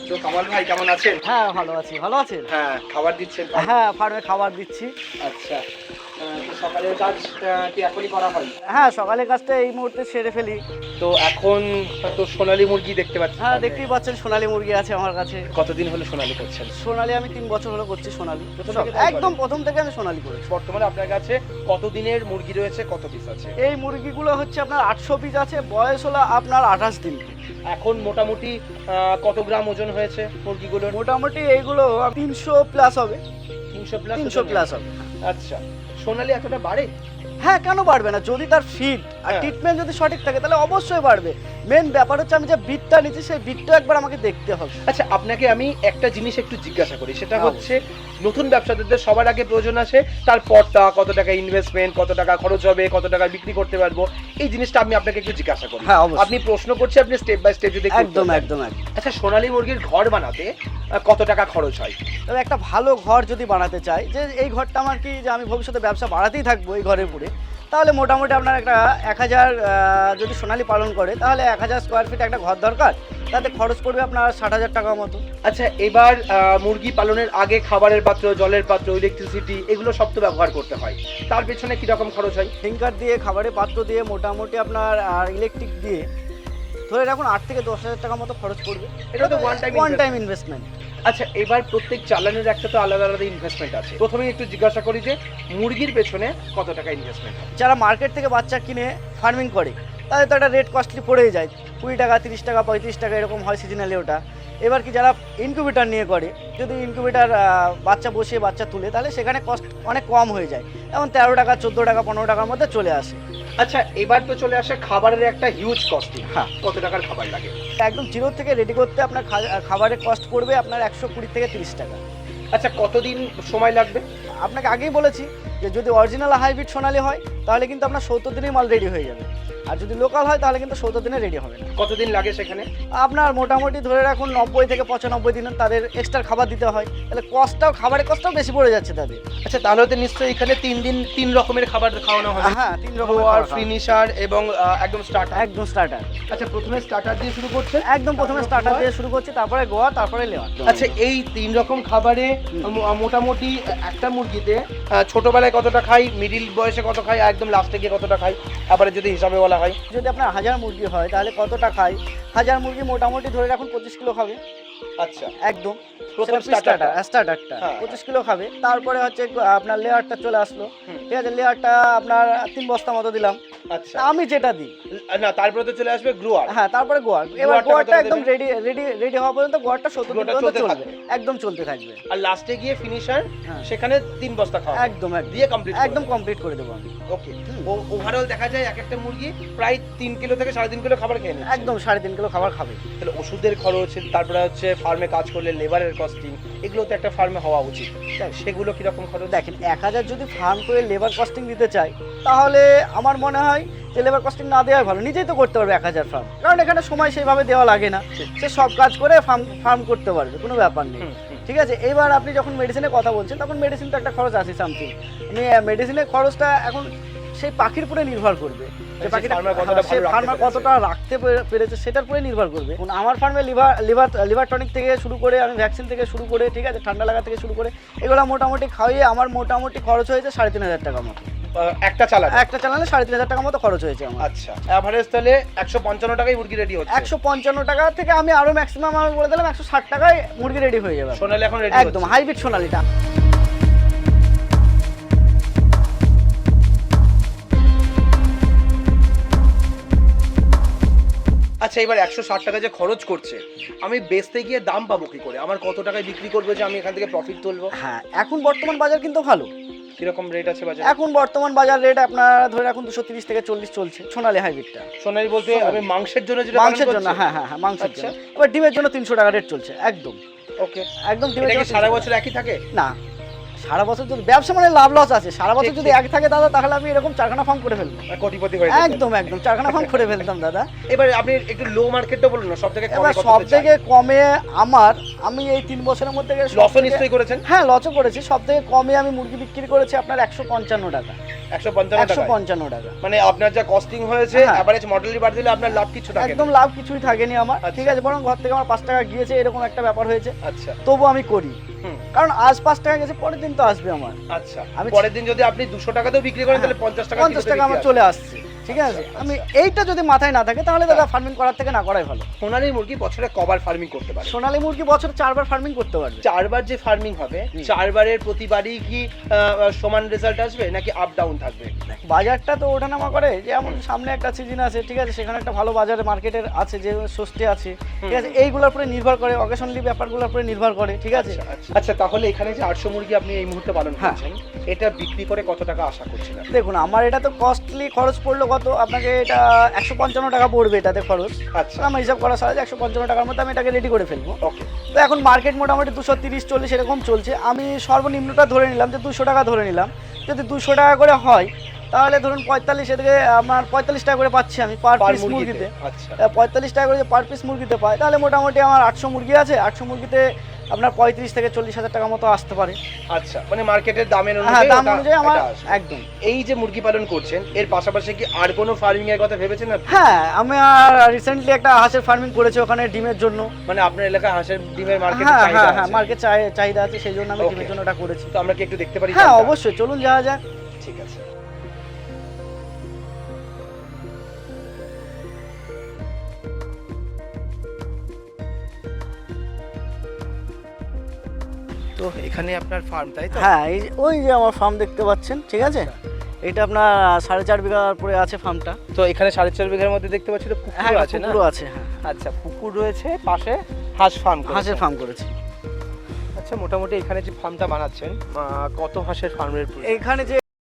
তো কামাল ভাই কেমন আছেন? হ্যাঁ ভালো আছি। ভালো আছেন? হ্যাঁ, খাবার দিচ্ছেন? হ্যাঁ ফার্মে খাবার দিচ্ছি। আচ্ছা, তো সকালের কাজ কি এখনই করা হয়? হ্যাঁ সকালের কাজটা এই মুহূর্তে সেরে ফেলি। তো এখন তো সোনালী মুরগি দেখতে পাচ্ছি। হ্যাঁ দেখতেই পাচ্ছেন সোনালী মুরগি আছে আমার কাছে। কতদিন হলো সোনালী করছেন? সোনালী আমি 3 বছর হলো করছি সোনালী। প্রথম থেকে তাই একদম করেন? প্রথম থেকে আমি সোনালী করেছি। বর্তমানে আপনার কাছে কতদিনের মুরগি রয়েছে, কত পিস আছে? এই মুরগিগুলো হচ্ছে আপনার 800 পিস আছে, বয়স হলো আপনার 28 দিন। এখন মোটামুটি কত গ্রাম ওজন হয়েছে মুরগিগুলোর? মোটামুটি এইগুলো 300 প্লাস হবে। 300 প্লাস? 300 প্লাস হবে। আচ্ছা, সোনালী এতটা বাড়ে? হ্যাঁ কেন বাড়বে না, যদি তার ফিড আর হ্যাঁ। ট্রিটমেন্ট যদি সঠিক থাকে তাহলে অবশ্যই বাড়বে। মেন ব্যাপার হচ্ছে আমি যে বিটটা নিচ্ছি সেই বিটটা একবার আমাকে দেখতে হবে। আচ্ছা, আপনাকে আমি একটা জিনিস একটু জিজ্ঞাসা করি, সেটা হ্যাঁ, হচ্ছে নতুন ব্যবসাদারদের সবার আগে প্রয়োজন আছে তার পড়তা, কত টাকা ইনভেস্টমেন্ট, কত টাকা খরচ হবে, কত টাকা বিক্রি করতে পারবো, এই জিনিসটা আমি আপনাকে একটু জিজ্ঞাসা করি। হ্যাঁ, অবশ্যই। আপনি প্রশ্ন করছি, আপনি স্টেপ বাই স্টেপ যদি একটু একদম উত্তর দেন। একদম একদম। আচ্ছা, সোনালী মুরগির ঘর বানাতে কত টাকা খরচ হয়? তবে একটা ভালো ঘর যদি বানাতে চাই, যে এই ঘরটা আমার কি যে আমি ভবিষ্যতে ব্যবসা বাড়াতেই থাকবো এই ঘরের উপরে, তাহলে মোটামুটি আপনার একটা 1000 যদি সোনালী পালন করে তাহলে 1000 স্কোয়ার ফিট একটা ঘর দরকার। তাতে খরচ পড়বে আপনার 60,000 টাকার মতো। আচ্ছা, এবার মুরগি পালনের আগে খাবারের পাত্র, জলের পাত্র, ইলেকট্রিসিটি, এগুলো সব তো ব্যবহার করতে হয়। তার পেছনে কি রকম খরচ হয়? ফিঙ্গার দিয়ে, খাবারের পাত্র দিয়ে, মোটামুটি আপনার আর ইলেকট্রিক দিয়ে ধরে রাখুন 8 থেকে 10,000 টাকার মতো খরচ পড়বে। এটা তো ওয়ান টাইম ইনভেস্টমেন্ট। আচ্ছা, এবার প্রত্যেক চালানের একটা তো আলাদা আলাদা ইনভেস্টমেন্ট আছে। প্রথমেই একটু জিজ্ঞাসা করি যে মুরগির পেছনে কত টাকা ইনভেস্টমেন্ট হয়? যারা মার্কেট থেকে বাচ্চা কিনে ফার্মিং করে তাদের তো একটা রেট কস্টলি পড়েই যায়, 20 টাকা, 30 টাকা, 35 টাকা এরকম হয় সিজনালি ওটা। এবার কি যারা ইনকিউবেটার নিয়ে করে, যদি ইনকিউবেটার বাচ্চা বসিয়ে বাচ্চা তুলে তাহলে সেখানে কস্ট অনেক কম হয়ে যায়, যেমন 13 টাকা, 14 টাকা, 15 টাকার মধ্যে চলে আসে। আচ্ছা, এবার তো চলে আসে খাবারের একটা হিউজ কস্টিং। হ্যাঁ। কত টাকার খাবার লাগে? একদম জিরো থেকে রেডি করতে আপনার খাবারের কস্ট পড়বে আপনার 120 থেকে 30 টাকা। আচ্ছা, কতদিন সময় লাগবে? আপনাকে আগেই বলেছি যে যদি অরিজিনাল হাইব্রিড সোনালী হয় তাহলে কিন্তু আপনার 70 দিনেই মাল রেডি হয়ে যাবে, আর যদি লোকাল হয় তাহলে কিন্তু 70 দিনে রেডি হবে না। কতদিন লাগে সেখানে? আপনার মোটামুটি ধরে রাখুন 90 থেকে 95 দিনে তাদের এক্সট্রা খাবার দিতে হয়, তাহলে কস্টটাও, খাবারের কস্টটাও বেশি পড়ে যাচ্ছে তাদের। আচ্ছা, তাহলে তো নিশ্চয়ই এখানে 3 দিন 3 রকমের খাবার খাওয়ানো হবে। হ্যাঁ 3 রকমের আর খাবার। ফিনিশার এবং একদম স্টার্টার। একদম স্টার্টার। আচ্ছা, প্রথমে স্টার্টার দিয়ে শুরু করছে? একদম প্রথমে স্টার্টার দিয়ে শুরু করছি, তারপরে গোয়া, তারপরে লেওয়ার। আচ্ছা, এই 3 রকম খাবারে মোটামুটি একটা মুরগিতে ছোটবেলায় কতটা খাই, মিডিল বয়সে কত খাই, একদম লাস্টে গিয়ে কতটা খাই, আবার যদি হিসাবে বলা হয়? যদি আপনার 1000 মুরগি হয় তাহলে কতটা খায়? 1000 মুরগি মোটামুটি ধরে রাখুন 25 কিলো খাবে। আচ্ছা, একদম প্রথম স্টার্টারটা হ্যাঁ। 25 কিলো খাবে। তারপরে হচ্ছে আপনার লেয়ারটা চলে আসলো। ঠিক আছে, লেয়ারটা আপনার 3 বস্তা মতো দিলাম। আচ্ছা, আমি যেটা দিই। না, তারপরে তো চলে আসবে গ্রোয়ার। হ্যাঁ তারপরে গোয়ার। এবার গোয়ারটা গোয়ারটা কতটা একদম দেবেন? রেডি হওয়া পর্যন্ত গোয়ারটা 70 দিন গোয়ারটা পর্যন্ত চলতে চলবে, থাকবে। একদম চলতে থাকবে। আর লাস্টে গিয়ে ফিনিশার, হ্যাঁ। সেখানে 3 বস্তা খাওয়া একদম দিয়ে কমপ্লিট একদম কমপ্লিট করে দেবো আমি। ওকে। ওভারঅল দেখা যায় এক একটা মুরগি প্রায় 3 কিলো থেকে 3.5 কিলো খাবার খেয়ে নিচ্ছে। একদম 3.5 কিলো খাবার খাবে। তাহলে ওষুধের খরচ, তারপরে হচ্ছে ফার্মে কাজ করলে লেবারের কস্টিং, এগুলো তো একটা ফার্মে হওয়া উচিত। সেগুলো কিরকম খরচ? দেখেন 1000 যদি ফার্ম করে লেবার কস্টিং দিতে চাই তাহলে আমার মনে হয় যে লেবার কস্টিং না দেওয়াই ভালো, নিজেই তো করতে পারবে 1000 ফার্ম, কারণ এখানে সময় সেইভাবে দেওয়া লাগে না, সে সব কাজ করে ফার্ম করতে পারবে, কোনো ব্যাপার নেই। ঠিক আছে, এবার আপনি যখন মেডিসিনের কথা বলছেন তখন মেডিসিন তো একটা খরচ আছে সামথিং। আমি মেডিসিনের খরচটা এখন সেই পাখির উপরে নির্ভর করবে, যে পাখিটা ফার্মার কতটা রাখতে পেরেছে সেটার উপরে নির্ভর করবে। আমার ফার্মে লিভার টনিক থেকে শুরু করে, আমি ভ্যাকসিন থেকে শুরু করে, ঠিক আছে, ঠান্ডা লাগা থেকে শুরু করে, এগুলো মোটামুটি খাইয়ে আমার মোটামুটি খরচ হয়েছে 3,500 টাকা মতো। একটা চালানে 3,500 টাকা মতো খরচ হয়েছে আমার। আচ্ছা, এভারেজ তাহলে 155 টাকায় মুরগি রেডি হচ্ছে। 155 টাকা থেকে আমি আরো ম্যাক্সিমাম আমি বলে দিলাম 160 টাকায় মুরগি রেডি হয়ে যাবে। সোনালী এখন রেডি একদম হাইব্রিড সোনালীটা। আচ্ছা, এবার 160 টাকা যে খরচ করছে, আমি বেচতে গিয়ে দাম পাবো কি করে? আমার কত টাকায় বিক্রি করবো যে আমি এখান থেকে প্রফিট তুলবো? হ্যাঁ, এখন বর্তমান বাজার কিন্তু ভালো। কিরকম রেট আছে বাজারে? এখন বর্তমান বাজার রেট আপনার ধরে রাখুন 230 থেকে 40 চলছে সোনালী হাইব্রিডটা। সোনালী বলতে আমি মাংসের জন্য যেটা মাংসের জন্য, হ্যাঁ মাংসের জন্য। এবার ডিমের জন্য 300 টাকা রেট চলছে একদম। ওকে। একদম ডিমের জন্য সারা বছর একই থাকে না, সারা বছর যদি ব্যবসা মানে লাভ লস আছে, সারা বছর যদি এক থাকে দাদা তাহলে আমি এরকম 4খানা ফার্ম করে ফেলবো, কোটিপতি হয়ে একদম 4খানা ফার্ম করে ফেলতাম দাদা। এবার আপনি একটু লো মার্কেটটা বলুন না, সবথেকে এবার সবথেকে কমে আমি এই 3 বছরের মধ্যে লস নিশ্চয়ই করেছেন? হ্যাঁ লসও করেছি। সবথেকে কমে আমি মুরগি বিক্রি করেছি আপনার 155 টাকা। 155 টাকা। 155 টাকা। মানে আপনার যা কস্টিং হয়েছে হ্যাঁ। এভারেজ মডেলি বাদ দিলে আপনার লাভ কিছু থাকে না। একদম লাভ কিছুই থাকেনি আমার, আচ্ছা। ঠিক আছে, বরং ঘর থেকে আমার 5 টাকা গিয়েছে এরকম একটা ব্যাপার হয়েছে, আচ্ছা তবু আমি করি। হুম। কারণ আজ 5 টাকা গেছে, পরের দিন তো আসবে আমার। আচ্ছা আমি পরের দিন যদি আপনি 200 টাকাতেও বিক্রি করেন তাহলে 50 টাকা 50 টাকা আমার চলে আসছে, ঠিক আছে। আমি এইটা যদি মাথায় না থাকে তাহলে দাদা ফার্মিং করার থেকে না করাই ভালো। সোনালী মুরগি বছরে কবার ফার্মিং করতে পারে? সোনালী মুরগি বছরে 4 বার ফার্মিং করতে পারবে। 4 বার যে ফার্মিং হবে 4 বারের প্রতিবারই কি সমান রেজাল্ট আসবে নাকি আপ ডাউন থাকবে? বাজারটা তো ওঠানামা করে, যেমন সামনে একটা সিজন আছে, ঠিক আছে, সেখানে একটা ভালো বাজারে মার্কেটের আছে, যে স্বস্তি আছে, ঠিক আছে, এইগুলোর উপরে নির্ভর করে, অকেশনালি ব্যাপারগুলোর উপরে নির্ভর করে, ঠিক আছে। আচ্ছা তাহলে এখানে যে 800 মুরগি আপনি এই মুহূর্তে পালন হ্যাঁ। করছেন এটা বিক্রি করে কত টাকা আশা করছেন? দেখুন আমার এটা তো কস্টলি খরচ পড়লো কত, আপনাকে এটা 155 টাকা পড়বে এটাতে খরচ। আচ্ছা আমার হিসাব করা সারা 155 টাকার মধ্যে আমি এটাকে রেডি করে ফেলবো। ওকে। তো এখন মার্কেট মোটামুটি 230-40 এরকম চলছে, আমি সর্বনিম্নটা ধরে নিলাম যে 200 টাকা ধরে নিলাম। যদি 200 টাকা করে হয় তাহলে ধরুন 45, এদিকে আমার 45 টাকা করে পাচ্ছি আমি পার পিস মুরগিতে। আচ্ছা 45 টাকা করে যে পার পিস মুরগিতে পাই, তাহলে মোটামুটি আমার 800 মুরগি আছে, 800 মুরগিতে আপনার 35 থেকে 40 হাজার টাকা মতো আসতে পারে। আচ্ছা মানে মার্কেটের দামের হ্যাঁ, অনুযায়ী দাম অনুযায়ী আমার এটা আসবে। একদম। এই যে মুরগি পালন করছেন এর পাশাপাশি কি আর কোনো ফার্মিং এর কথা ভেবেছেন আপনি? হ্যাঁ, আমি আর রিসেন্টলি একটা হাঁসের ফার্মিং করেছি ওখানে ডিমের জন্য। মানে আপনার এলাকায় হাঁসের ডিমের মার্কেটে হ্যাঁ চাহিদা হ্যাঁ আছে? হ্যাঁ, মার্কেট চাহিদা আছে, সেই জন্য আমি Okay. ডিমের জন্য ওটা করেছি। তো আমরা কি একটু দেখতে পারি? হ্যাঁ দামটা? অবশ্যই, চলুন যাওয়া যাক। ঠিক আছে। তো এখানে আপনার ফার্ম তাই তো? হ্যাঁ, এই ওই যে আমার ফার্ম দেখতে পাচ্ছেন, ঠিক আছে, এটা আপনার 4.5 বিঘার পরে আছে ফার্মটা। তো এখানে 4.5 বিঘার মধ্যে দেখতে পাচ্ছি তো হ্যাঁ, পুকুর আছে না? পুকুরও আছে, হ্যাঁ, আচ্ছা পুকুর রয়েছে পাশে, হাঁস ফার্ম হাঁসের ফার্ম করেছি। আচ্ছা মোটামুটি এখানে যে ফার্মটা বানাচ্ছেন কত হাঁসের ফার্মের? এখানে যে